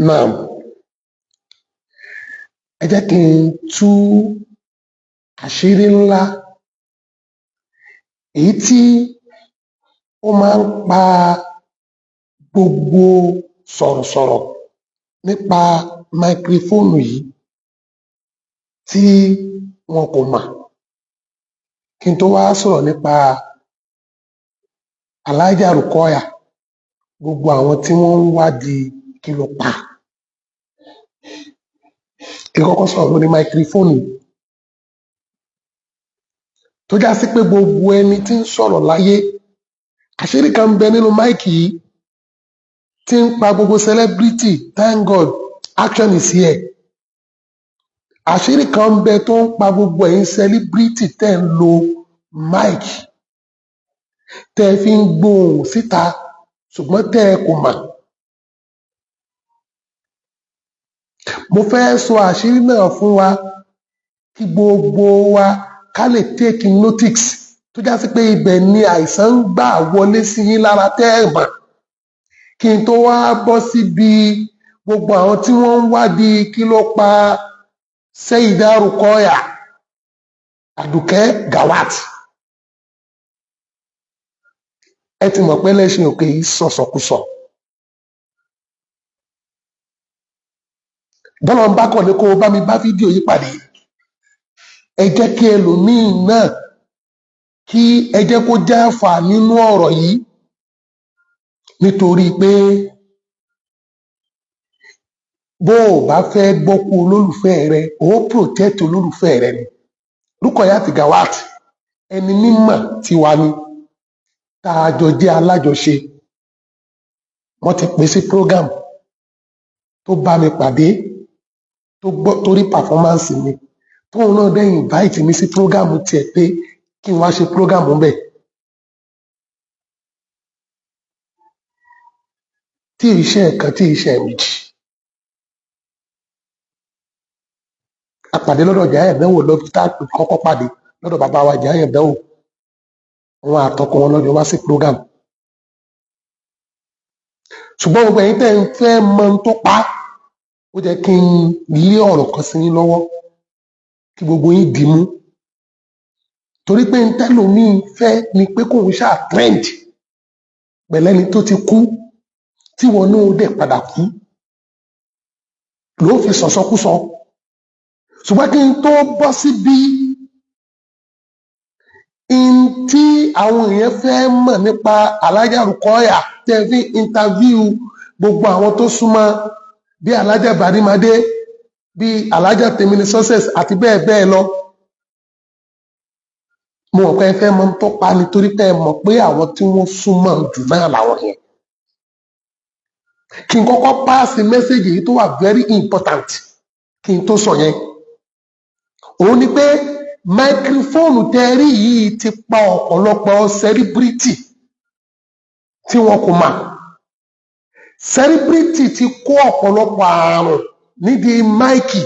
Náà ẹ jẹ́ kí n tú àṣírí ńlá èyí tí ó máa ń pa gbogbo sọ̀rọ̀sọ̀rọ̀ nípa máíkírófóònù yìí tí wọn kò mọ̀ kí n tó wá sọ̀rọ̀ nípa aláàjà Rùkọ́yà gbogbo àwọn tí wọ́n ń wádìí kí ló pa kí n kọ́kọ́ sọ̀rọ̀ lórí máíkírófóònù tó já sí pé gbogbo ẹni tí ń sọ̀rọ̀ láyé àṣírí kan ń bẹ nínú máìkì yìí tí ń pa gbogbo celebrity. Thank God action is here. Àṣírí kan ń bẹ tó ń pa gbogbo ẹ̀yin celebrity tẹ́ ń lo máìkì tẹ́ fi ń gbóhùn síta ṣùgbọ́n tẹ́ ẹ kò mọ̀. Mo fẹ́ sọ àṣírí náà fún wa kí gbogbo wa ká lè take notice tó já sí pé ibẹ̀ ni àìsàn ń gbà wọlé sí yín lára tẹ́ ẹ mọ̀. Kí n tó wá bọ́ síbi gbogbo àwọn tí wọ́n ń wádìí kí ló pa Sẹ́yìdá Rùkọ́yà Àdùkẹ́ Gawat. Ẹ ti mọ̀ pé Ẹlẹ́sìn òkè yìí sọ̀sọ̀kúsọ. Bọ́lá ń bá kọ̀ ní kó o bá mi bá fídíò yìí pàdé. Ẹ jẹ́ kí ẹlòmíì náà kí ẹ jẹ́ kó jáfà nínú ọ̀rọ̀ yìí nítorí pé bó o bá fẹ́ gbọ́kú olólùfẹ́ rẹ ó protect olólùfẹ́ rẹ ni. Rukayat Gawat ẹni mímọ̀ tiwa ni tá a jọ jẹ́ alájọṣe. Wọ́n ti pè sí program tó bá mi pàdé tó gbọ́ torí performance mi tóun náà dẹ̀ invite mi sí program tiẹ̀ pé kí n wá ṣe program ńbẹ̀. Tí iṣẹ́ kan tí iṣẹ́ méjì. A pàdé lọ́dọ̀ Jàyà Ìdánwò lọ́dún tá a kọ́kọ́ pàdé lọ́dọ̀ bàbá wa Jàyà Ìdánwò. Wọn àtọkọ wọn lọ́jọ́ wá sí program. Ṣùgbọ́n gbogbo ẹ̀yin tẹ́ ń fẹ́ mọ ohun tó pa á, ó jẹ́ kí n lé ọ̀rọ̀ kan sí yín lọ́wọ́ kí gbogbo yín dì í mú. Torí pé ń tẹ́lòmíì fẹ́ ni pé kóun ṣáà trend pẹ̀lẹ́ni tó ti kú tí wọn náà dẹ̀ padà kú ló fi sọ̀sọ́kúsọ. Ṣùgbọ́n kí n tó bọ́ síbi tí àwọn èèyàn fẹ́ mọ̀ nípa alájà Rùkọ́yà tẹ́ fi interview gbogbo àwọn tó súnmọ́ bí alájà Bàrímadé bí alájà Tèmíní success àti bẹ́ẹ̀ bẹ́ẹ̀ lọ. Mo mọ̀ pé ẹ fẹ́ mọ̀ tó pa nítorí pé ẹ mọ̀ pé àwọn tí wọ́n súnmọ́ jù náà làwọn yẹn. Kí n kọ́kọ́ páàsì mẹ́sẹ̀gì yìí tó wà very important kí n tó sọ yẹn. Òun ni pé máíkírófóònù tẹ́ rí yìí ti pa ọ̀pọ̀lọpọ̀ celebrity tí wọn kò mọ̀. Celebrity ti kó ọ̀pọ̀lọpọ̀ àrùn nídìí máìkì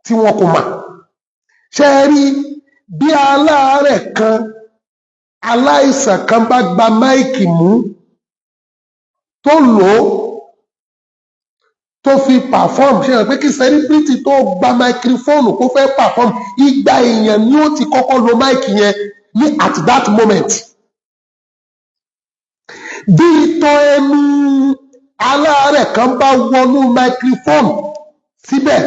tí wọn kò mọ̀. Ṣé ẹ rí bí aláàárẹ̀ kan aláìsàn kan bá gba máìkì mú tó lò ó tó fi perform, ṣe hàn pé kí celebrity tó gba máíkírófóònù kó fẹ́ perform igba èèyàn ni ó ti kọ́kọ́ lo máìkì yẹn ní at that moment. Bí ìtọ́ ẹnu aláàárẹ̀ kan bá wọnú máíkírófóònù síbẹ̀,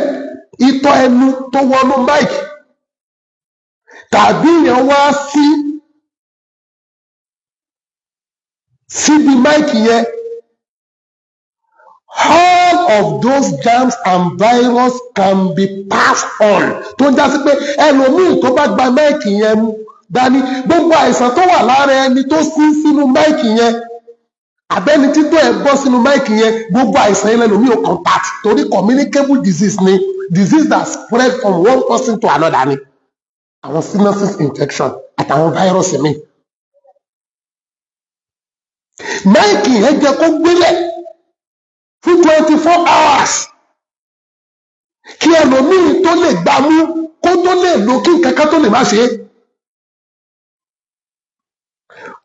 ìtọ́ ẹnu tó wọnú máìkì tàbí èèyàn wá síbi máìkì yẹn, all of those germs and virus can be passed on. Tó ń já sí pé ẹlòmíì tó bá gba máìkì yẹn mú dání gbogbo àìsàn tó wà lára ẹni tó sí sínú máìkì yẹn àbẹ́ni títọ́ ẹ̀ bọ́ sínú máìkì yẹn gbogbo àìsàn yẹn lẹ́lòmíì ò contact torí communicable disease ni disease that spread from one person to another ni àwọn sinuses infection àtàwọn virus mi. Máìkì yẹn jẹ́ kó gbélẹ̀ fún 24 hours kí ẹlòmíì tó lè gbámú kó tó lè lo kí nǹkan kan tó lè má ṣe é.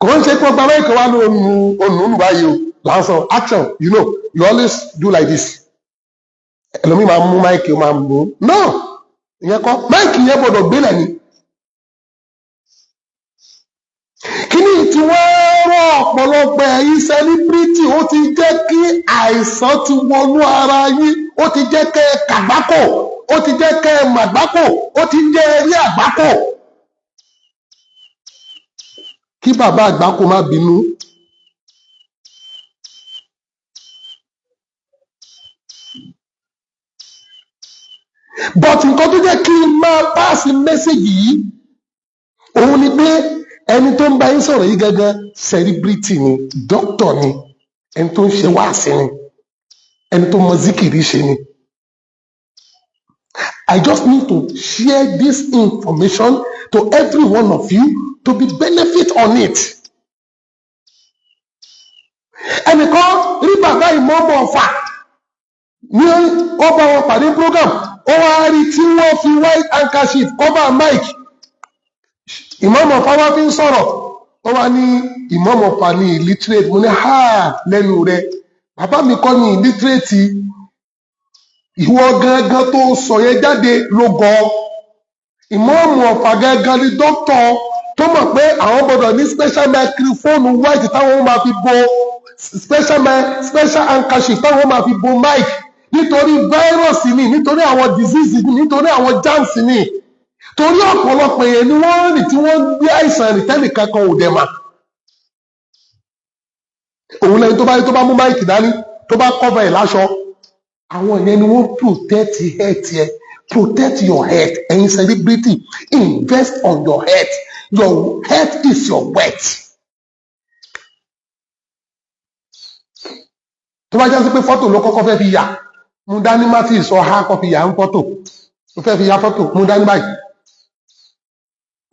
Kò ń ṣe pé ọgbà máìkì wà ní ònú báyìí o lásán action you always do like this. ẹlòmíì máa mú máìkì máa mú náà ìyẹn kọ́ máìkì yẹn gbọ́dọ̀ gbélẹ̀ ni. kíní tí wọ́n rọ ọ̀pọ̀lọpọ̀ ẹ̀yin sẹ́líbírìtì ó ti jẹ́ kí àìsàn ti wọnú ara yín, ó ti jẹ́ kẹ́ ẹ kàgbákò, ó ti jẹ́ kẹ́ ẹ màgbákò, ó ti jẹ́ rí àgbákò. kí bàbá àgbákò má bínú. but nǹkan tó jẹ́ kí n máa páàsì mẹ́sẹ̀gì yìí òun ni pé ẹni tó ń bá yín sọ̀rọ̀ yìí gangan sẹ́líbírìtì ni, dókítà ni, ẹni tó ń ṣe wáàsí ni, ẹni tó mọ zikiri ṣe ni. I just need to share this information to every one of you to be benefit on it. ẹnìkan rí bàbá ìmọ̀ọ́mọ̀ ọ̀fà ní ọba wọn pàdé program, ó wá rí tí wọ́n fi white handkerchief cover mic, ìmọ̀ọ́mọ̀ ọ̀fà wá fi ń sọ̀rọ̀, ó wá ní ìmọ̀ọ́mọ̀ ọ̀fà ní illiterate. mo ní lẹ́nu rẹ̀, bàbá mi kọ́ ní illiterate, ìwọ gangan tó sọ yẹn jáde ló gọ. ìmọ̀ọ́mọ̀ ọ̀fà gangan ní dókítà tó mọ̀ pé àwọn gbọ́dọ̀ ní special microphone white táwọn máa fi bo special handkerchief táwọn máa fi bo mic, nítorí virus ni, nítorí àwọn disease ni, nítorí àwọn germs ni, torí ọ̀pọ̀lọpọ̀ èèyàn ni wọ́n rìn tí wọ́n gbé àìsàn rìn tẹ́nì kankan ò dẹ̀ mà. òun lẹ́yìn tó bá mú mic dání tó bá cover ẹ̀ láṣọ, àwọn ìyẹn ni wọ́n protect health yẹ, protect your health. ẹ̀yin celebrity, invest on your health. Your health is your wealth. tó bá jẹ́ sí pé fọ́tò ló kọ́kọ́ fẹ́ fi yà, mú dání má ti sọ ha kọ́ fi yà ń fọ́tò, ó fẹ́ fi ya fọ́tò, mú dání báyìí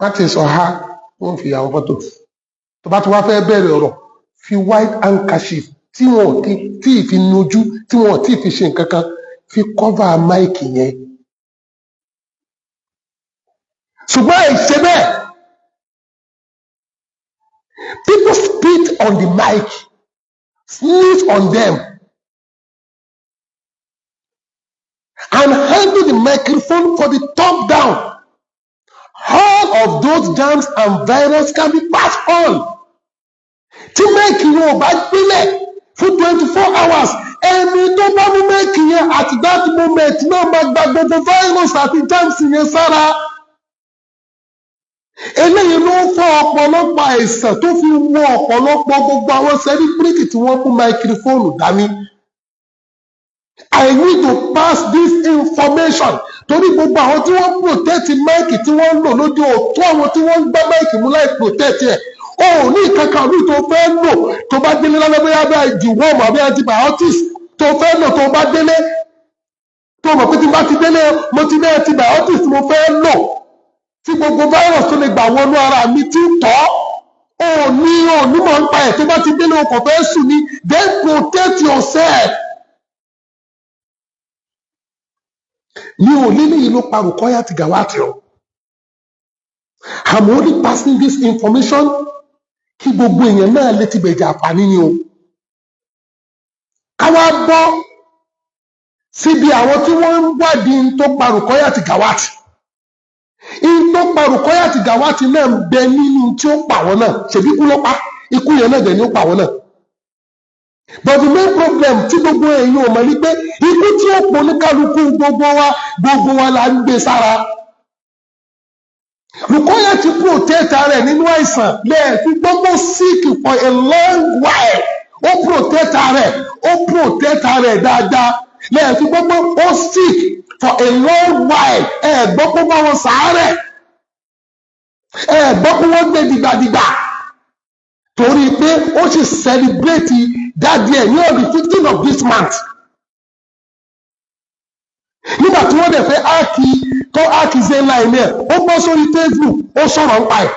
má ti sọ ha wọ́n fi yà ń fọ́tò. tó bá ti wá fẹ́ bẹ̀rẹ̀ ọ̀rọ̀, fi white handkerchief tí wọn ò tí ì fi nojú, tí wọn ò tí ì fi ṣe nǹkan kan, fi cover mic yẹn. ṣùgbọ́n àìṣe bẹ́ẹ̀, people spit on the mic, sneeze on them, and handle the microphone for the top down. All of those germs and virus can be passed on. tí mẹ́ẹ̀kì yẹn ò bá gbélẹ̀ fún 24 hours, ẹni tó bá mú mẹ́ẹ̀kì yẹn at that moment náà máa gba gbogbo virus àti germs yẹn sára. eléyìí ló ń fọ́ ọ̀pọ̀lọpọ̀ àìsàn tó fi wọ ọ̀pọ̀lọpọ̀ gbogbo àwọn celebrity tí wọ́n mú máikrófóònù dání. I need to pass this information torí gbogbo àwọn tí wọ́n protect máìkì tí wọ́n ń lò lóde òtún àwọn tí wọ́n ń gbá máìkì mú láì protect ẹ̀. o ò ní ìkankan orí tó fẹ́ lò tó bá délé lálẹ́ bóyá bí ìdìwọ́ọ̀mù àbí antibiotics tó fẹ́ lò tó bá délé tó mọ̀ pé tí bá ti délé mo ti ní antibiotics mo fẹ́ lò tí gbogbo virus tó lè gbà wọnú ara mi ti tọ́ onímọ̀ ń pa ẹ̀ tó bá ti délé ọkọ̀ fẹ́ sùn ní, then protect yourself. mi ò nílé yìí ló pa Rukayat Gawat o. I'm only passing this information kí gbogbo èèyàn náà lè ti bẹ̀jẹ̀ àǹfààní ni o. káwá bọ́ síbi àwọn tí wọ́n ń wádìí ń tó pa Rukayat Gawat. tó pa Rukayat Gawat náà ń bẹ nínú tí ó pa wọn náà, ṣèbí ikú ló pa, ikú yẹn náà dẹ̀ ni ó pa wọn náà. But the main problem tí gbogbo èèyàn ò mọ̀ ní pé ikú tí ó pọ̀ ní kálukú gbogbo wa la ń gbé sára. Rukayat protect rẹ̀ nínú àìsàn lẹ́ẹ̀fi gbogbo sick for a long while. Ó protect rẹ̀ dáadáa lẹ́ẹ̀fi gbogbo ó sick for a long while. Gbọ́ pé wọ́n sàárẹ̀, gbọ́ pé wọ́n gbé dìgbàdìgbà torí pé ó sì celebrate that day ní on the 15th of this month. nígbà tí wọ́n dẹ̀ fẹ́ áàkì zela ẹ̀ ó bọ́ sórí Facebook ó sọ̀rọ̀ nípa ẹ̀.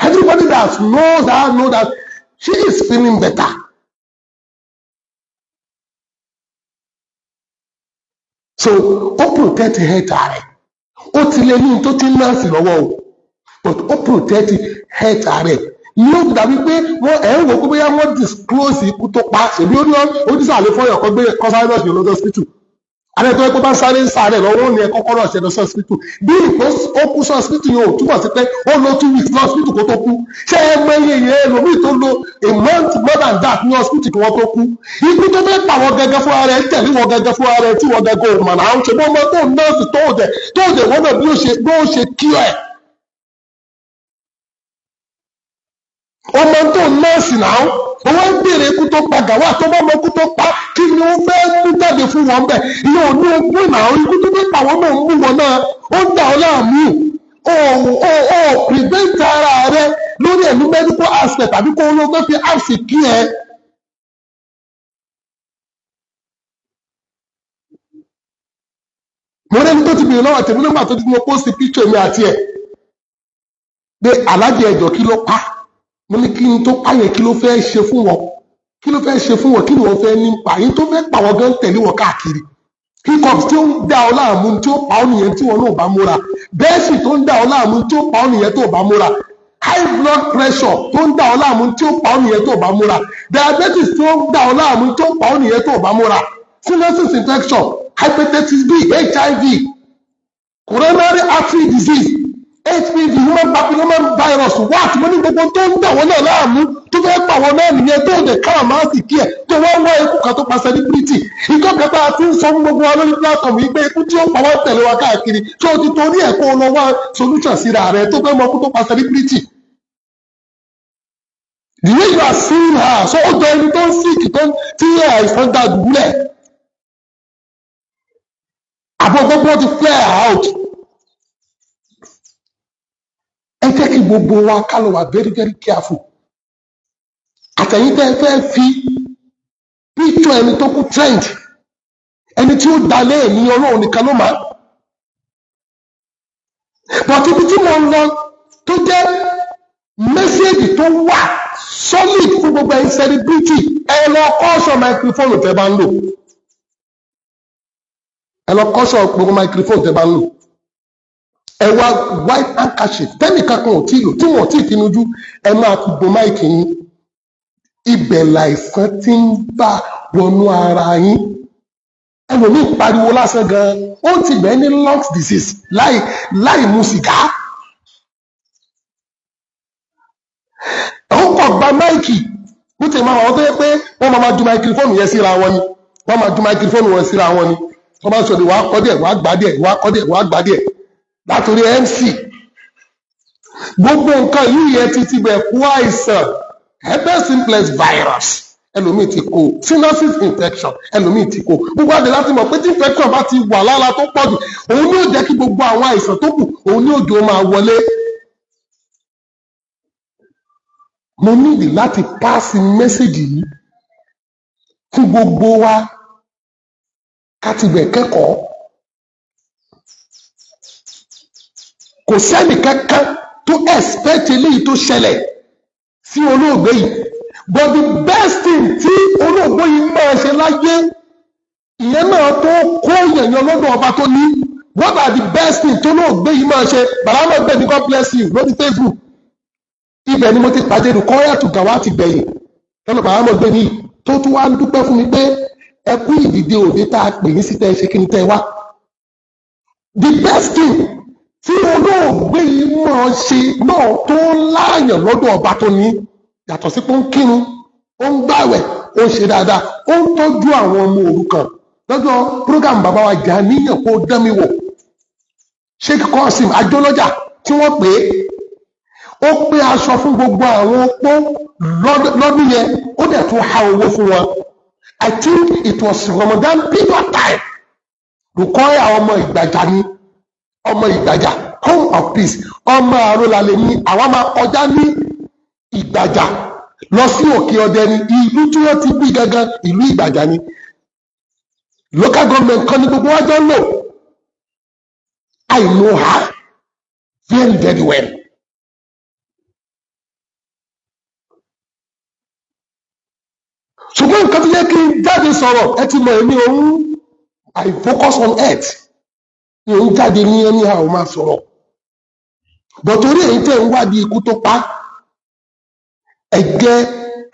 Everybody that knows that she is feeling better. So ó protect health rẹ̀, ó ti lé ní tó ti ń nọ́ọ̀sì lọ́wọ́ o, but ó protect health rẹ̀. yóò dàbí pé wọ́n ẹ̀ ń wò pé bóyá wọ́n disclose ikú tó pa, ṣèbí ó ní sàlẹ̀ fọyọ̀ kan gbé coronavirus ní lọ́dọ̀ hospital. ààrẹ tó yẹ kó bá sáré ń sáré lọ́wọ́ ní ẹ kọ́kọ́ náà ṣe lọ sí hospital bí ó kú sí hospital yóò túbọ̀ sí pé ó lo 2 weeks ní hospital kó tó kú ṣé ẹ mọ iye yẹn ẹlòmíì tó lo a month more than that ní hospital kí wọ́n tó kú ikú tó fẹ́ pa wọ́n gẹ́gẹ́ fún ara ẹ tẹ̀lé wọ́n gẹ́gẹ́ fún ara ẹ tí wọ́n gẹ́gẹ́ òun mọ̀nà àwọn ṣùgbọ́n ọmọ tó nọ́ọ̀sì tó dẹ̀ wọ́n náà bí ó ṣe kí ẹ̀ ọmọ tó nọ́ọ̀sì náà owó ń bèèrè ikú tó pa Gawat tó bá mọ ikú tó pa kí ni ó fẹ́ mú jáde fún wọn bẹ́ẹ̀ ìyẹn ò ní ogún náà ikú tó fẹ́ pa wọn náà ń mú wọn náà ó ń dà ọ́ láàmú ó prevent ara rẹ lórí ẹ̀mí medical aspect tàbí kó ló fẹ́ fi àṣì kí ẹ. mo rẹ́ni tó ti bèèrè lọ́wọ́ tèmi nígbà tó ti mọ post picture mi àti ẹ̀ pé alájẹ ẹ̀jọ̀ kí ló pa mo ní kí n tó páyẹ kí ló fẹ́ ṣe fún wọn kí ló fẹ́ ṣe fún wọn kí ni wọ́n fẹ́ ní pa yín tó fẹ́ pa wọn gan tẹ̀lé wọn káàkiri hiccups tí ó ń dá ọ láàmú tí ó pa ọ nìyẹn tí wọn náà bá múra bẹ́ẹ̀sì tó ń dá ọ láàmú tí ó pa ọ nìyẹn tó bá múra high blood pressure tó ń dá ọ láàmú tí ó pa ọ nìyẹn tó bá múra diabetes tó ń dá ọ láàmú tí ó pa ọ nìyẹn tó bá múra sinus infection hepatitis B HIV coronary artery disease HPV human papilloma virus wà tí mo ní gbogbo tó ń dà wọ́n náà láàmú tó fẹ́ pa wọn náà nìyẹn tó dẹ̀ kára máa sì kí ẹ̀ tó wọ́n wá ikú kan tó pa celebrity ìjọ kẹta àti ń sọ fún gbogbo wa lórí platform yìí pé ikú tí ó pa wọ́n tẹ̀lé wa káàkiri tí ó ti torí ẹ̀ kó lọ wá solution síra rẹ̀ tó fẹ́ mọ ikú tó pa celebrity. The way you are seeing her so ó jọ ẹni tó ń sick tó tí àìsàn dá dùbúlẹ̀ àbọ̀ gbogbo ti flare out. Ẹ jẹ́ kí gbogbo wa ká lọ wà very very careful. Àtẹ̀yìn tẹ́ ẹ fẹ́ fi picture ẹni tó kú trend ẹni tí ó dalẹ̀ ní Ọlọ́run nìkan ló máa. But ibi tí mo ń lọ tó jẹ́ mẹ́sẹ̀gì tó wà solid fún gbogbo ẹ̀yin celebrity ẹ lọ kọ́ṣọ́ microphone tẹ́ bá ń lò. Ẹ lọ kọ́ṣọ́ gbogbo microphone tẹ́ bá ń lò. Ẹ wá white handkerchief tẹ́nìkan kan ò tí lò tí wọ́n tí tinujú ẹ máa fi bo máìkì yín ibẹ̀ láìsàn tí ń bá wọnú ara yín ẹlòmíì pariwo lásán gan ó ti bẹ́ẹ̀ ní lungs disease láì mu sìgá ó kọ̀ gba máìkì ó ti máa wọ́n tó yẹ pé wọ́n máa ju microphone yẹn síra wọn ni wọ́n máa ju microphone wọn síra wọn ni wọ́n máa sọ̀rọ̀ wàá kọ́ díẹ̀ wàá gbá díẹ̀ wàá kọ́ díẹ̀ wàá gbá díẹ̀ látòrí MC gbogbo nǹkan yìí yẹn ti bẹ̀ kú àìsàn herpes simplex virus ẹlòmíì ti kó sinus infection ẹlòmíì ti kó gbogbo àdé láti mọ̀ pé tí infection bá ti wà lára tó pọ̀ jù òun ni ó jẹ́ kí gbogbo àwọn àìsàn tó kù òun ni òjò máa wọlé. mo nídìí láti pass mẹ́sẹ̀gì yìí fún gbogbo wa ká ti bẹ̀ kẹ́kọ̀ọ́. Kò sẹ́ni kankan tó expect eléyìí tó ṣẹlẹ̀ sí olóògbé yìí but the best thing tí olóògbé yìí máa ṣe láyé ìyẹn náà tó kó yẹ̀yàn lọ́dọ̀ ọba tó ní what are the best thing tó olóògbé yìí máa ṣe bàrámọ̀ gbẹ̀ ní God bless you lórí Facebook ibẹ̀ ni mo ti pàdé Rukayat Gawat gbẹ̀yìn lọ́nà bàrámọ̀ gbẹ̀ ní tó tún wá ń dúpẹ́ fún mi pé ẹ kú ìdìde òde tá a pè yín sí tẹ́ ẹ ṣe kí ni tẹ́ ẹ wá the best thing tí olóògbé yìí máa ṣe náà tó láàyàn lọ́dọ̀ ọba tó ní yàtọ̀ sí pé ó ń kírun ó ń gbàwẹ̀ ó ń ṣe dáadáa ó ń tọ́jú àwọn ọmọ òrukàn lọ́jọ́ program bàbá wa jà níyàn kó dẹ́mi wò Sheikh Qasim Ajọ́lọ́jà tí wọ́n pè é ó pé aṣọ fún gbogbo àwọn opó lọ́dún yẹn ó dẹ̀ tún ha owó fún wọn I think it was Ramadan period time Rukayat ọmọ Ìgbàjà ni ọmọ Ìgbàjà home of peace ọmọ Arola lè ní àwọn máa kọjá ní Ìgbàjà lọ sí Òkè Ọdẹ ní ìlú tí wọ́n ti bí gangan ìlú Ìgbàjà ni local government kan ní gbogbo wájọ ń lò I know her very very well. ṣùgbọ́n nǹkan tó yẹ kí n jáde sọ̀rọ̀ ẹ ti mọ̀ èmi òun I focus on earth ní òun jáde ní ẹni àwọn máa sọ̀rọ̀ bọ̀ torí èyí tẹ̀ ń wádìí ikú tó pa ẹ jẹ́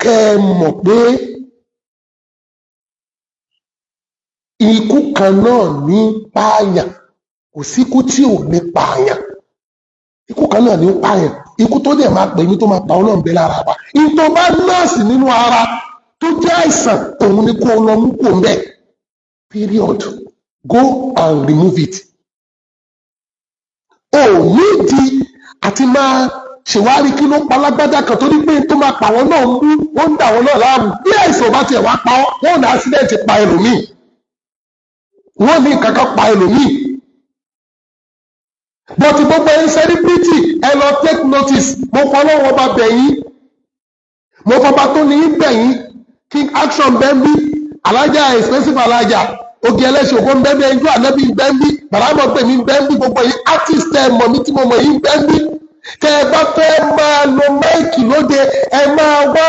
kẹ́ ẹ mọ̀ pé ikú kan náà ní pààyàn kò síkú tí ò ní pààyàn ikú kan náà ní pààyàn ikú tó dẹ̀ máa pè ní tó máa pa ọlọ́run bẹ lára wa ìtọ́ bá nọ́ọ̀sì nínú ara tó jẹ́ àìsàn òun ni kó lọ mú kó ń bẹ̀ period go and remove it. O nídìí àti máa ṣèwárí kí ló pa lágbádá kan torí pé tó máa pa wọn náà mú wọn ń dà wọn náà láàmú bí àìsàn bá tiẹ̀ wá pa wọn ní accident pa ẹlòmíì wọn ní nǹkan kan pa ẹlòmíì but gbogbo ẹ̀yin celebrity ẹ lọ take notice mo fọlọ́wọ́ bá bẹ̀yìn mo fọba tó ní í bẹ̀yìn king action bẹ́ẹ̀bí alájà expensive alájà oge ẹlẹ́sìn ògbó bẹ́ẹ̀bí ẹjọ́ ànábì bẹ́ẹ̀bí bàrámọ̀ pèmí bẹ́ẹ̀bí gbogbo ẹ̀yin artist ẹ̀ mọ̀ mi tí mo mọ̀ yín bẹ́ẹ̀bí tẹ́ ẹ bá fẹ́ máa lo máìkì lóde ẹ máa wá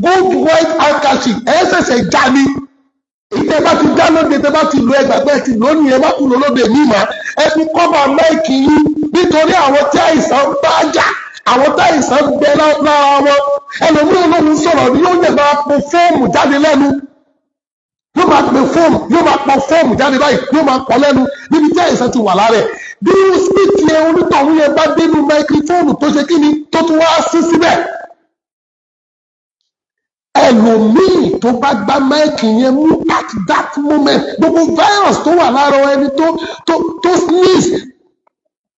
good white handkerchief ẹ ṣẹ̀ṣẹ̀ já ní ìtẹ́ bá ti já lóde tẹ́ bá ti lo ẹgbàgbẹ́ ti lónìí ẹ má kú lọ lóde mímọ́ ẹ fi kọ́bà máìkì yín nítorí àwọn tí àìsàn ń bá jà àwọn tí àìsàn ń bẹ lára wọn ẹlòmíràn lóhun sọ̀rọ̀ ni yóò yẹ máa po fóòmù jáde lẹ́nu yóò máa pe fóòmù yóò máa pọ fóòmù jáde báyìí yóò máa pọ lẹ́nu níbi tí àìsàn ti wà lára ẹ̀ bí spíìtì yẹn onítọ̀hún yẹn bá dénú máikrófóònù tó ṣe kí ni tó tún wá sí síbẹ̀ ẹlòmíì tó bá gbá máìkì yẹn mú at that moment gbogbo virus tó wà lára ẹni tó sneeze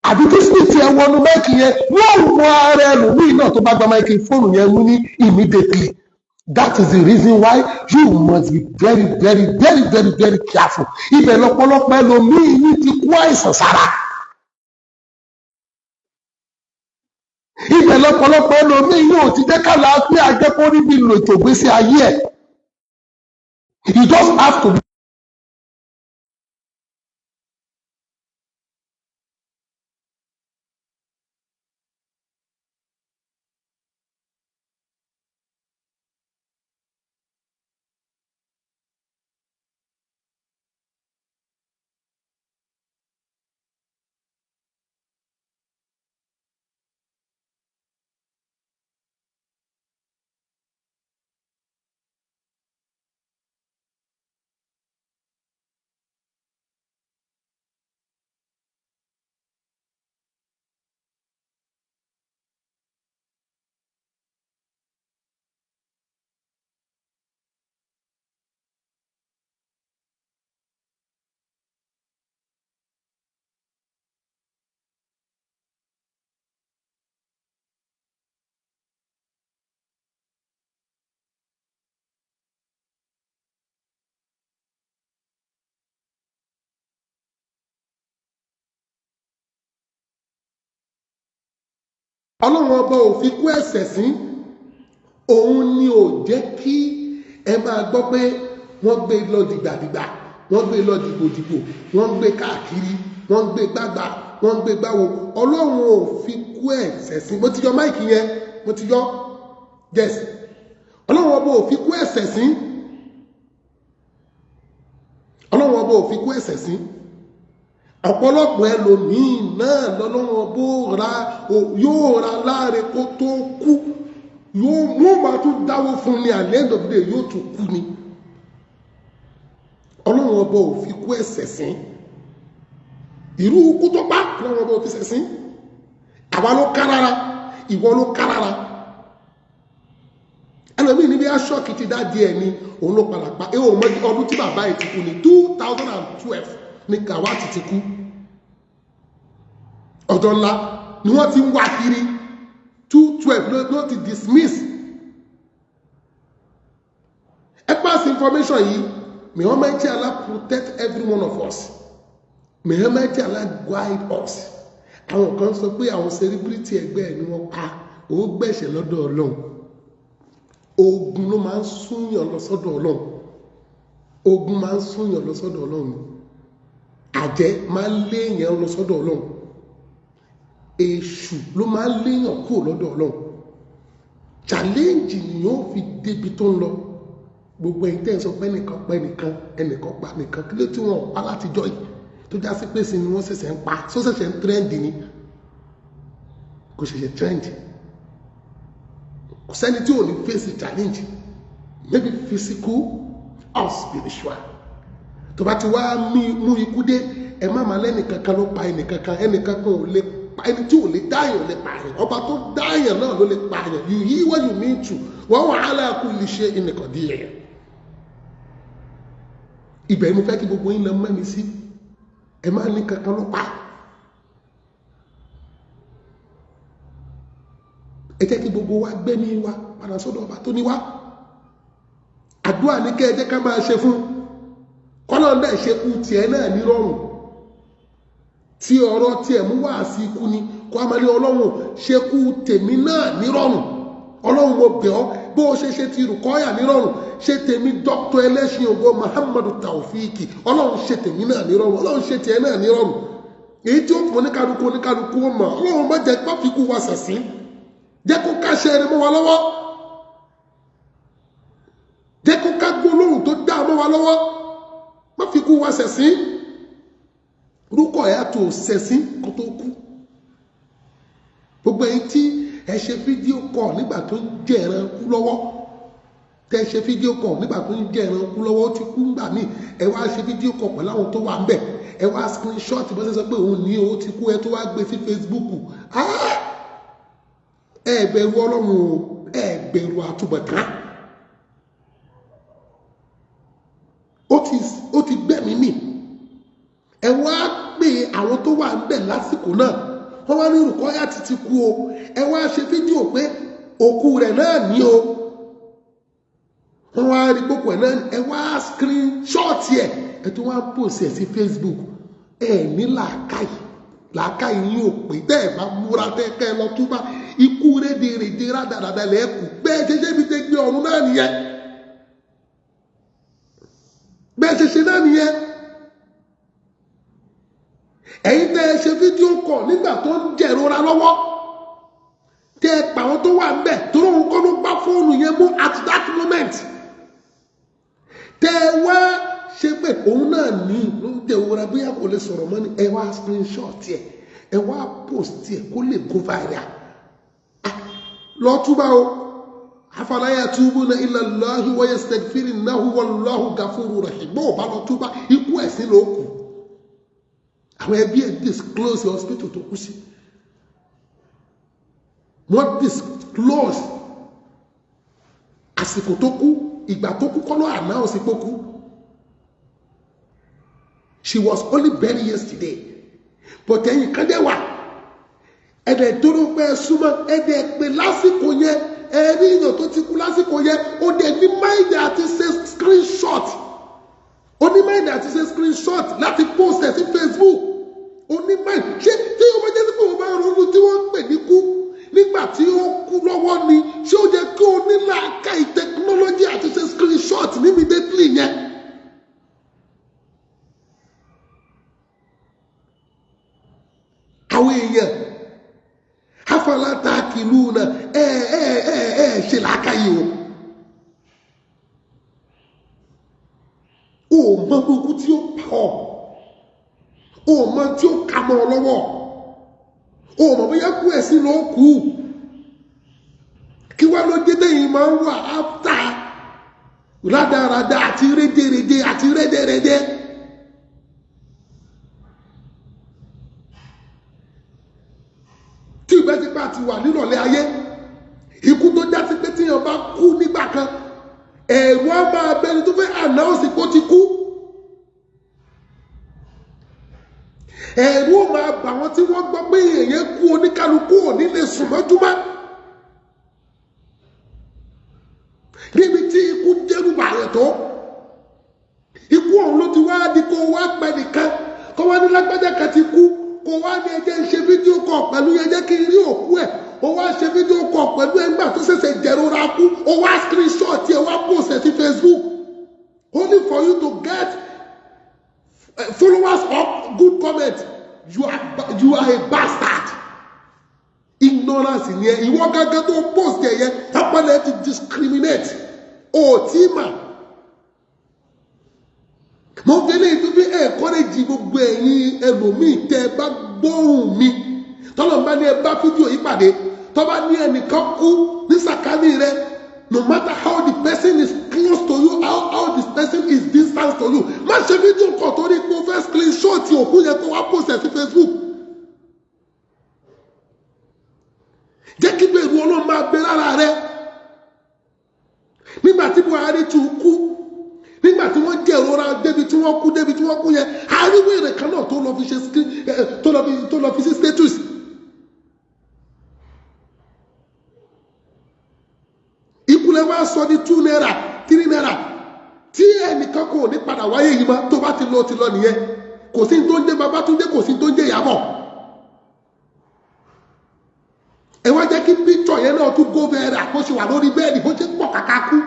àbí tí spíìtì yẹn wọnú máìkì yẹn wọ́n wọ ara ẹlòmíì náà tó bá gbá máikrófóònù yẹn mú ní immediately. That is the reason why you must be very, very, very, very, very careful. Ibẹ̀ lọ́pọ̀lọpọ̀ ẹlòmíì ní ti kó àìsàn sára. Ibẹ̀ lọ́pọ̀lọpọ̀ ẹlòmíì yóò ti jẹ́ kálá pé ajẹ́kọ́rí bí lo ètò ìgbésí ayé ẹ̀. You just have to be. Ọlọ́run ọba ò fi kú ẹ̀ṣẹ̀ sí òun ni ò jẹ́ kí ẹ máa gbọ́ pé wọ́n gbé lọ dìgbàdìgbà wọ́n gbé lọ dìgbòdìgbò wọ́n gbé káàkiri wọ́n gbé gbàgbà wọ́n gbé gbàwò Ọlọ́run ò fi kú ẹ̀ṣẹ̀ sí mo ti yọ máìkì yẹn mo ti yọ yes Ọlọ́run ọba ò fi kú ẹ̀ṣẹ̀ sí Ọlọ́run ọba ò fi kú ẹ̀ṣẹ̀ sí ọ̀pọ̀lọpọ̀ ẹlòmíì náà lọ́lọ́wọ́ bó yóò ra láàrin kó tó kú yóò máa tún dáwó fún ní at the end of the day yóò tún kú ni Ọlọ́run ọba ò fi kú ẹ̀ṣẹ̀ sí irú kú tó bá Ọlọ́run ọba ò fi ṣẹ̀ sí àwa ló kárara ìwọ ló kárara ẹlòmíì níbi aṣọ́ọ̀kì ti dá díẹ̀ ni òun ló padà pa ọdún tí bàbá ẹ̀ ti kú ní 2012 ní Gawat ti kú ọjọ́ ńlá ni wọ́n ti ń wá kiri 212 ló ti dismiss ẹ pass information yìí may Almighty Allah protect every one of us may Almighty Allah guide us àwọn kan sọ pé àwọn celebrity ẹgbẹ́ ẹ̀ ni wọ́n pa ó gbẹ̀ṣẹ̀ lọ́dọ̀ Ọlọ́run ogun ló máa ń súnyàn lọ sọ́dọ̀ Ọlọ́run ogun máa ń súnyàn lọ sọ́dọ̀ Ọlọ́run àjẹ́ máa ń léèyàn lọ sọ́dọ̀ Ọlọ́run èṣù ló máa ń léèyàn kúrò lọ́dọ̀ Ọlọ́run challenge ni yóò fi débi tó ń lọ gbogbo ẹ̀yin tẹ́ ń sọ pé ẹnìkan pa nìkan kí ló tí wọ́n pa látijọ́ yìí tó já sí pé sí ni wọ́n ṣẹ̀ṣẹ̀ ń pa tó ṣẹ̀ṣẹ̀ ń trend ni kò ṣẹ̀ṣẹ̀ trend kò sẹ́ni tí ò ní face challenge maybe physical or spiritual tó bá ti wá mú ikú dé ẹ má máa lẹ́nìkankan ló pa ẹnìkankan ò lè pa ẹni tí ò lè dáyàn lè pààyàn ọba tó dáyàn náà ló lè pààyàn you hear what you mean to wa huwa ala kulli shay'in qadir. ibẹ̀ mo fẹ́ kí gbogbo yín lọ mẹ́mi sí ẹ má ní kankan ló pa ẹ jẹ́ kí gbogbo wa gbẹ́mí wa padà sọ́dọ̀ ọba tó ní wa àdúrà ní kẹ́ ẹ jẹ́ ká máa ṣe fún kọ́lọ́ndà ìṣekú tiẹ̀ náà nírọ̀rùn tí ọ̀rọ̀ tiẹ̀ mú wá sí ikú ni kó a máa ní ọlọ́run ṣekú tèmi náà nírọ̀rùn ọlọ́run mo bẹ̀ ọ́ bó o ṣe ti Rukayat nírọ̀rùn ṣe tèmi Dr. Elesin ògo Muhammadu Taofiki ọlọ́run ṣe tèmi náà nírọ̀rùn ọlọ́run ṣe tiẹ̀ náà nírọ̀rùn èyí tí ó fún oníkálukú ó mọ̀ ọlọ́run má jẹ́ pá fi kú wa sẹ̀sìn jẹ́ kó ká ṣe ẹni mọ́ wa lọ́wọ́ jẹ́ kó ká gbólóhùn tó dá mọ́ wa lọ́wọ́ má fi kú wa sẹ̀sìn Rukayat tó sẹ̀sìn kó tó kú gbogbo ẹ̀yin tí ẹ ṣe fídíò kọ̀ nígbà tó ń jẹ ẹran kú lọ́wọ́ tẹ ṣe fídíò kọ̀ nígbà tó ń jẹ ẹran kú lọ́wọ́ ó ti kú ńgbà míì ẹ wá ṣe fídíò kọ̀ pẹ̀lú àwọn tó wà ń bẹ̀ ẹ wá screenshot bó ṣe sọ pé òun ní owó ti kú ẹ tó wá gbé sí Facebook ẹ bẹ̀rù ọlọ́run o ẹ bẹ̀rù àtúbọ̀tán ó ti gbẹ̀mí mì ẹ wá pé àwọn tó wà ń bẹ̀ lásìkò náà wọ́n wá ní Rukayat ti kú o ẹ wá ṣe fídíò pé òkú rẹ̀ náà ní o wọ́n wá rí gbogbo ẹ̀ náà ẹ wá screenshot ẹ tó wá post ẹ̀ sí Facebook ẹ ní làákàyè yín ò pé tẹ́ ẹ bá múra tẹ́ ẹ lọ túbá ikú rédèrèdè rádaràdà lẹ́ẹ̀kú bẹ́ẹ̀ ṣe bí tẹ́ gbé ọ̀run náà nìyẹn bẹ́ẹ̀ ṣe náà nìyẹn ẹ̀yin tẹ́ ẹ ṣe fídíò kọ̀ nígbà tó ń jẹ̀rora lọ́wọ́ tẹ́ ẹ pa àwọn tó wà ń bẹ̀ tó lóun kọ́ ló gbá fóònù yẹn mú at that moment tẹ́ ẹ wá ṣe pé òun náà ní ló ń jẹ̀rora bóyá kò lè sọ̀rọ̀ mọ́ ni ẹ wá screenshot ẹ wá post kó lè go viral lọ túbà o afala yatubuna ila Allahi wa yastaghfirunahu wallahu ghafurur rahim bó o bá lọ túbà ikú ẹ̀sìn ló kù àwọn ẹbí ẹ̀ disclose hospital tó kú sí wọ́n disclose àsìkò tó kú ìgbà tó kú kọ́lọ́ announce pé kú she was only buried yesterday but ẹ̀yìn kan dẹ̀ wà ẹ̀dẹ̀ tó ló pẹ́ súnmọ́ ẹ̀dẹ̀ pé lásìkò yẹn ẹ̀rí ìyàn tó ti kú lásìkò yẹn ó dẹ̀ ní mind àti ṣe screenshot onímọ̀ẹ̀dẹ̀ àti ṣe screenshot láti post ẹ̀ sí Facebook onímọ̀ẹ̀ ṣé tí o bá jẹ́ sí pé o bá ronú tí wọ́n ń pè ní kú nígbà tí ó kú lọ́wọ́ ni ṣé ó jẹ́ kí o ní làákàyè technology àti ṣe screenshot immediately yẹn. àwọn èèyàn afọláta kìlú náà ṣe làákàyè o mọ gbogbo tí ó pa ọ́ o mọ tí ó kà mọ́ ọ lọ́wọ́ o mọ bóyá kú ẹ̀ sí ló kú kí wá ló dé tẹ́yìn máa ń wà áfítà rádaràdà àti rédèrèdè àti rédèrèdè. tí ìgbẹ́ ti bá ti wà nírọ̀lẹ́ ayé ikú tó já sí pé tíyàn bá kú nígbà kan ẹ̀rù á máa bẹni tó fẹ́ ànáwọ̀sì kó ti kú ẹ̀rù ó máa bà wọ́n tí wọ́n gbọ́ pé èèyàn kú oníkálukú ò ní lè sùn mọ́júmọ́ níbi tí ikú dẹ́rù bàyẹ̀ tó ikú ọ̀hún ló ti wá di kó wá pẹ́ nìkan kó wá ní lágbájá kan ti kú kó wá ní ẹjẹ́ ṣe fídíò kọ̀ pẹ̀lú ẹjẹ́ kí n rí òkú ẹ̀ ó wá ṣe fídíò kọ̀ pẹ̀lú ẹgbà tó ṣẹ̀ṣẹ̀ jẹ̀rora kú ó wá screenshot ẹ̀ wá post ẹ̀ sí Facebook only for you to get followers of good comment you are a bastard ignorance ni ẹ ìwọ gángan tó post ẹ̀ yẹn tápẹ́lẹ́ ti discriminate ó tí mà mo fi lè tún fi encourage gbogbo ẹ̀yin ẹlòmíì tẹ́ ẹ bá gbóhùn mi tọ́lọ̀ bá ní ẹ bá fídíò yìí pàdé tọ́ bá ní ẹnìkan kú ní sàkání rẹ no matter how the person is close to you how this person is distant happens to you má ṣe fídíò kan torí pé o fẹ́ screenshot òkú yẹn kó wá post ẹ̀ sí Facebook. Jẹ́ kí bẹ̀rù Ọlọ́run máa bẹ lára rẹ. Nígbà tí Buhari tún kú, nígbà tí wọ́n jẹ́ ìrora débi tí wọ́n kú yẹn, àríwé rẹ̀ kan náà tó lọ fi ṣe tó lọ fi sí status. Ìkúlẹ̀ wá sọ ní 2 naira 3 naira tí ẹnìkan kò ní padà wáyé yìí mọ́ tó bá ti lọ nìyẹn. Kò sí tó ń jẹ́ Babátúndé, kò sí tó ń jẹ́ Ìyábọ̀. Ẹ wá jẹ́ kí píktọ̀ yẹn náà tún go viral bó ṣe wà lórí bẹ́ẹ̀dì bó ṣe pọ̀ kàkà kú.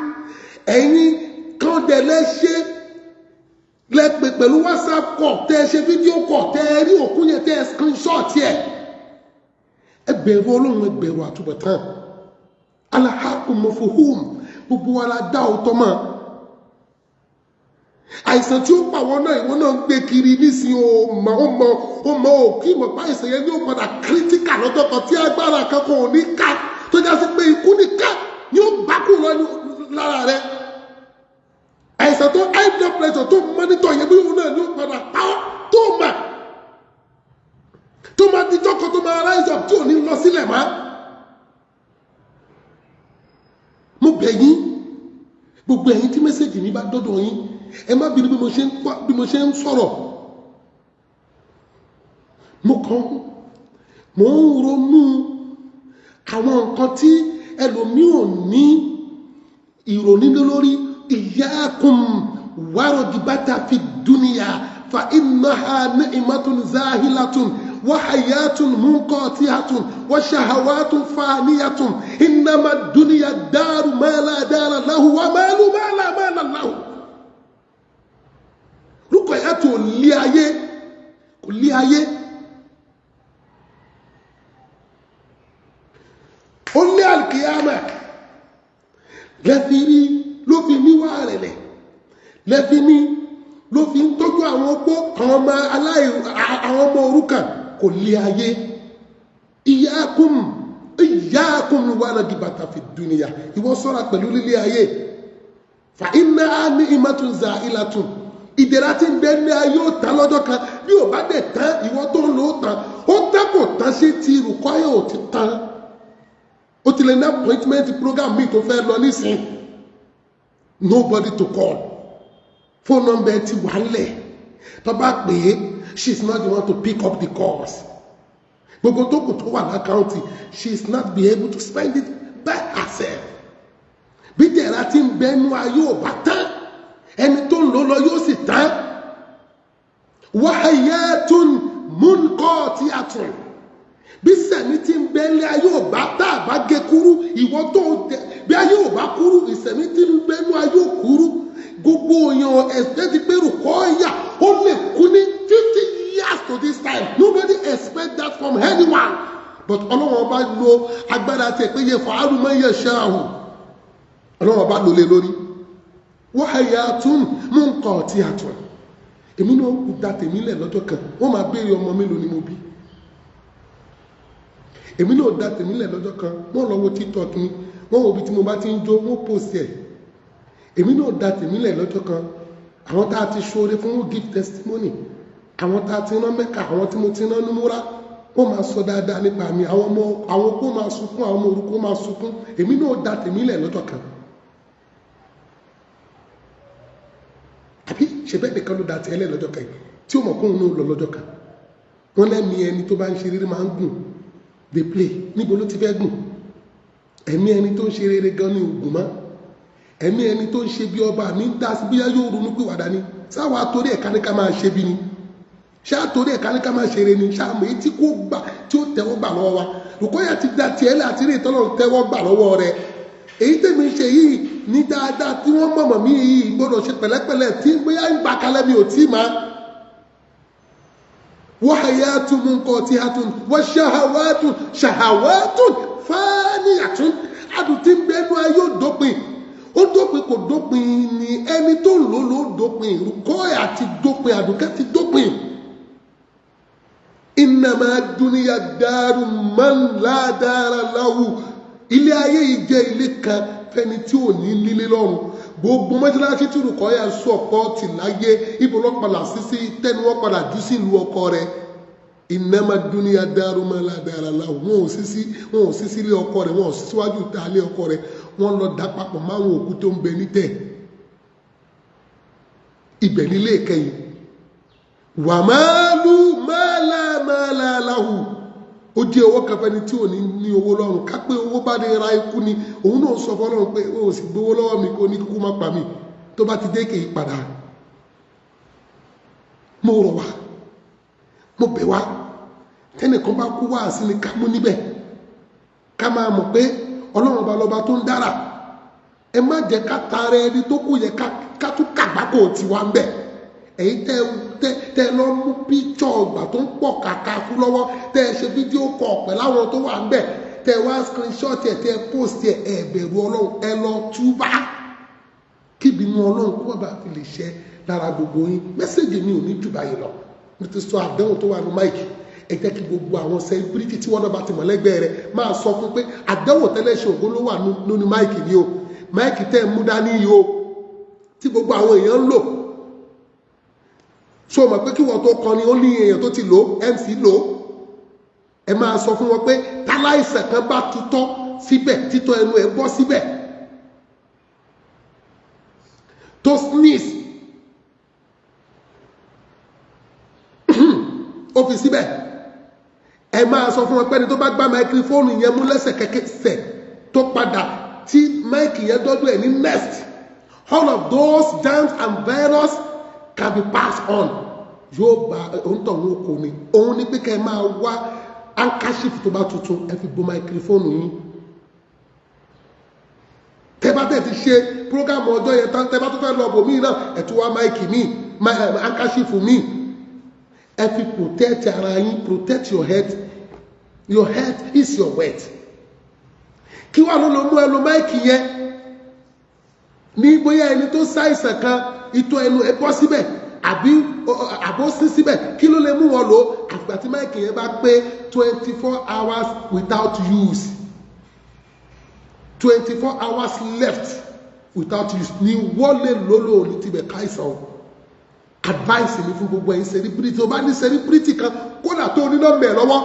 Ẹ̀yin kan dẹ̀ lẹ́ ṣe lẹ́pẹ̀ pẹ̀lú WhatsApp call tẹ́ ṣe fídíò call tẹ́ rí òkú yẹn tẹ́ screenshot yẹ. Ẹ bẹ̀rù Ọlọ́run, ẹ bẹ̀rù àtúbọ̀tán. Al-haqqu mafhum, gbogbo wa la dá òótọ́ mọ́. Àìsàn tí ó pa wọn náà ìwọ náà ń gbé kiri nísìnyí ó mọ òkú ìmọ̀ pa àìsàn yẹn ní ó padà kírítíkà lọ́jọ́ kan tí agbára kankan ò ní ká tó já sí pé ikú nìkan ni ó bá kú lọ lára rẹ. Àìsàn tó high blood pressure tó mọ́nítọ̀ yẹn bí òun náà ní ó padà pa ọ́ tó máa díjọ́ kan tó máa rise up tí ò ní lọ sílẹ̀ mọ́. Mo bẹ̀ yín gbogbo ẹ̀yin tí mẹ́sẹ̀jì mi bá dọ́dọ̀ yín ẹ má bínú bí mo ṣe ń sọ̀rọ̀. Mo ń ronú àwọn nǹkan tí ẹlòmíì ò ní ìrònú lórí. Iyyakum waragibata fi dunya fa innaha ni'matun zahilatun wa hayatun munqati'atun wa shahawatun faniyatun innama ad-dunya daru ma la dara lahu wa malu ma la mala lahu. Rukayat ò lé ayé, kò lé ayé. Ó lé alkiyama. Lẹ́fìrí ló fi níwá rẹ̀ lẹ̀. Lẹ́fìrí ló fi ń tọ́jú àwọn opó, àwọn ọmọ òrukàn, kò lé ayé. Iyyakum waragibata fi dunya. Ìwọ ṣọ́ra pẹ̀lú lílé ayé. Fa innaha ni'matun za'ilatun. Ìdẹ̀ra tí ń bẹ ní ayé ó tán lọ́jọ́ kan bí ò bá dẹ̀ tán ìwọ tó ń lò ó tán ó tán kò tán sí ti Rukayat ò ti tán. Ó ti lè ní appointment program mi tó fẹ́ lọ nísìn. Nobody to call. Phone number ti wà lẹ̀. Tó bá pè é, she is not the one to pick up the calls. Gbogbo tó kù tó wà lákàntì, she is not be able to spend it by herself. Bí ìdẹ̀ra tí ń bẹ ní ayé ò bá tán ẹni tó ń lọ yóò sì tán. Wa hayatun munqati'atun. Bí sẹ̀mí tí ń bẹ́lẹ̀ ayé ò bá tá a bá gé kúrú ìwọ tó bí ayé ò bá kúrú ìsẹ̀mí tí ń bẹ́nu ayé ò kúrú. Gbogbo èèyàn expect pé Rukayat ó lè kú ní 50 years to this time. Nobody expect that from anyone. But Ọlọ́run bá lo agbára tẹ̀ pé yaf'alu ma yasha'u. Ọlọ́run bá lò lé lórí. Wa hayatun munqati'atun. Èmi náà kú dá tèmi lẹ̀ lọ́jọ́ kan wọ́n máa béèrè ọmọ mélòó ni mo bí. Èmi náà dá tèmi lẹ̀ lọ́jọ́ kan wọ́n lọ wo TikTok mi wọ́n wo bí tí mo bá ti ń jó wọ́n post ẹ̀. Èmi náà dá tèmi lẹ̀ lọ́jọ́ kan àwọn tá a ti ṣoore fún wọn give testimony, àwọn tá a ti rán Mẹ́kà, àwọn tí mo ti rán ní múra wọ́n máa sọ dáadáa nípa mi, àwọn kó máa sunkún, àwọn ọmọ òrukàn máa sunkún. Èmi náà dá tèmi lẹ̀ lọ́jọ́ kan. Àbí ṣe bẹ́ẹ̀ nìkan ló dá ti ẹlẹ́ lọ́jọ́ kan tí ó mọ̀ kóhun náà lọ lọ́jọ́ kan. Wọ́n lẹ́mí ẹni tó bá ń ṣe rere máa ń gùn. They play. Níbo ló ti fẹ́ gùn? Ẹ̀mí ẹni tó ń ṣe rere gan ni ògùn mọ́. Ẹ̀mí ẹni tó ń ṣe bí ọba mi ń dá sí bíyá yóò ronú pé wàdà ni. Sáwọ́ àtòrí ẹ̀ka ní ká máa ṣe bí ni. Ṣé àtòrí ẹ̀ka ní ká máa ṣe rere ni? Ṣé àmọ́ etí kó gbà tí ó tẹ́wọ́ gbà lọ́wọ́ wa? Rukayat ti dá tiẹ̀ lẹ́ àti rí ìtọ́lọ́ tẹ́wọ́ gbà lọ́wọ́ rẹ̀. Èyí tèmi ṣe yìí ní dáadáa tí wọ́n mọ̀mọ̀ mí yìí gbọ́dọ̀ ṣe pẹ̀lẹ́pẹ̀lẹ́ tí bóyá ń gbà kalẹ̀ mi ò tí máa. Wa hayatun munqati'atun wa shahawatun faniyatun. Adùn tí ń bẹnu ayé ó dópin. Ó dópin kò dópin ni ẹni tó ń lò ló dópin. Rukayat ti dópin, Àdùkẹ́ ti dópin. Innama ad-dunya daru man la dara lahu. Ilé ayé yìí jẹ́ ilé kan fẹ́ni tí ò ní lílé lọ́run. gbogbo mọ́ṣáláṣí tí Rukayat sọ̀pọ̀tì láyé ibo ló padà sí tẹ́ni wọ́n padà jù sí ìlú ọkọ rẹ̀ innama dunya daru ma la dara lahu wọn ò sí sí ilé ọkọ rẹ̀ wọn ò sí síwájú ta ilé ọkọ rẹ̀ wọ́n lọ dá papọ̀ máwọn òkú tó ń bẹ nítẹ̀ ibẹ̀ nílé ìkẹyìn wà máàlá lahu ó jẹ́ owó kẹfẹ́ ni tí ò ní owó lọ́rùn ká pé owó bá dé ra ikú ni òun náà sọ fọ́lọ́run pé ó sì gbówó lọ́wọ́ mi kó ní kúkú má pa mí tó bá ti dé kì í padà mo rọ̀ wá mo bẹ̀ wá tẹ́nìkan bá kú wá sí ni ká mú níbẹ̀ ká máa mọ̀ pé ọlọ́run ọba lọ́ba tó ń dára ẹ má jẹ́ ká tara ẹni tó kù yẹ ká tún kàgbákò tiwa ń bẹ̀ èyí tẹ lọ mú píkṣọ̀ ọgbà tó ń pọ̀ kàkà fún lọ́wọ́ tẹ ṣe fídíò kọ̀ pẹ̀lú àwọn tó wà ń bẹ̀ tẹ wá screenshot ẹ̀ tẹ post ẹ̀ ẹ bẹ̀rù ọlọ́run ẹ lọ túbá kíbi inú ọlọ́run kó bá fi lè ṣẹ lára gbogbo yín mẹ́sẹ̀gì mi ò ní jù báyìí lọ mo ti sọ àdéhùn tó wà ní máìkì ẹ jẹ́ kí gbogbo àwọn sẹ́líbírìtì tí wọ́n náà bá ti mọ̀ lẹ́gbẹ̀ẹ́ rẹ̀ máa sọ fún pé àdéhùn tẹ́lẹ̀ ṣe ògbó ló wà nínú máìkì ni o máìkì tẹ́ mú dání yìí o tí gbogbo àwọn èèyàn ń lò so mọ̀ pé kí wọ́n tó kọ ni ó ní èèyàn tó ti lò MC lò ẹ máa sọ fún wọn pé táláìsẹ̀ kan bá tutọ́ síbẹ̀ títọ́ ẹnu ẹ̀ bọ́ síbẹ̀ tó sneeze ó fi síbẹ̀ ẹ máa sọ fún wọn pé ẹni tó bá gbá máikrófóònù yẹn mú lẹ́sẹ̀kẹsẹ̀ tó padà tí máìkì yẹn dọ́dọ̀ ẹ̀ ní next all of those germs and virus can be passed on yóò bá òǹtọ̀hún kò ní òun ní pé kẹ́ ẹ máa wá handkerchief tó bá tuntun ẹ fi bo máikrófóònù yín tẹ́ bá tẹ̀ ti ṣe prógámù ọjọ́ yẹn tán tẹ́ bá tó fẹ́ lọ bò míì náà ẹ̀ tún wá máìkì míì handkerchief míì ẹ fi protect ara yín protect your head is your wealth kí wàá ló mú ẹ lo máìkì yẹn ní bóyá ẹni tó ṣàìsàn kan ìtọ̀ ẹnu ẹ bọ́ síbẹ̀ àbó sí síbẹ̀ kí ló lè mú wọn lò àgbà tí máìkì yẹn bá pé 24 hours without use 24 hours left without use ni wọ́n lè lólò ní tibẹ̀ káìsàn o advice ni fún gbogbo ẹ̀yin celebrity o bá ní celebrity kan kódà tó ní nọ́mbà ẹ̀ lọ́wọ́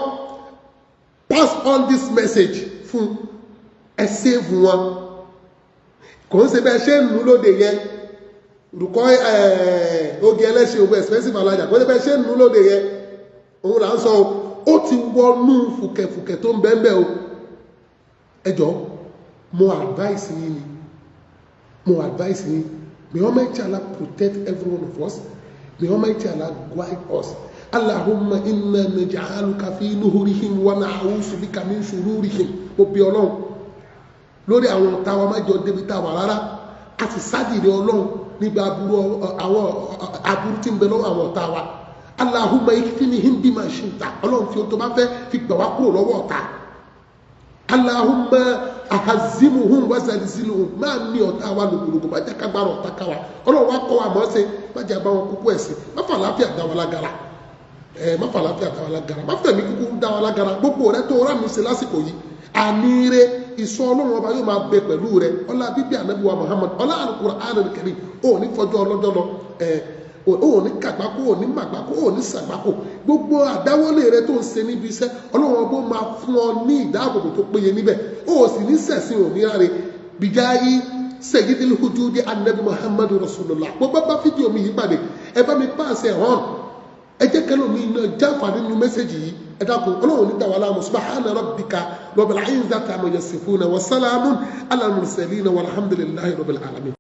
pass on this message fún ẹ save wọn kò ń ṣe bẹ́ẹ̀ ṣe ń nù lóde yẹn oge ẹlẹ́ṣin owó expensive alájà kò ń ṣe bẹ́ẹ̀ ṣe ń nù lóde yẹn òun là ń sọ ó ti wọnú fùkẹ̀fùkẹ̀ tó ń bẹ́ẹ̀ o ẹ jọ mo advice yín may Almighty Allah protect every one of us. May Almighty Allah guide us. Allahumma inna naj'aluka fi nuhurihim wa na'udhu bika min shururihim. Mo bí Ọlọ́run lórí àwọn ọ̀tá wa má jọ débi tá wà rárá a sì sádìrí Ọlọ́run níbi aburú tí ń bẹ lọ́wọ́ àwọn ọ̀tá wa. Allahumma ikfinihim bima shi'ta. Ọlọ́run fi ohun tó bá fẹ́ fi gbà wá kúrò lọ́wọ́ ọ̀tá. Allahumma ahazimuhum wazalziluhum máa ní ọ̀tá wa lògbòlògbò bá jẹ́ kágbára ọ̀tá káwa Ọlọ́run wá kọ́ wa mọ́ ṣe má jẹ́ bá wọn kúkú ẹ̀sìn má fà láfíà dá wa lágara má fẹ̀mí kúkú dá wa lágara gbogbo rẹ tó rà mí ṣe lásìkò yìí àníire ìsọ Ọlọ́run ọba yóò máa bẹ pẹ̀lú rẹ ọlá bíbí ànábì wa Muhammad ọlá Al-Qur'an al-Karim ó ní fọjọ́ ọlọ́jọ́ lọ ó ní kàgbákò ó ní màgbákò ó ní sàgbákò gbogbo àdáwọlé rẹ tó ń ṣe níbi iṣẹ́ Ọlọ́run ọba máa fún ọ ní ìdáàbòbò tó péye níbẹ̀ ó sì ní sẹ̀sìn òní ráre bìjáyí sayyidil hujudi annabi Muhammadu Rasulullah gbogbo bá fídíò mi yìí pàdé ẹ bá mi pàṣẹ hàn ẹ jẹ́ kẹ́lò mi náà jáfàdé nínú mẹ́sẹ̀jì yìí ẹ dákun Ọlọ́run ní dàwálà subhana rabbika rabbil izzati amma yasifuna wa salamun ala al-mursalin walhamdulillahi rabbil alamin.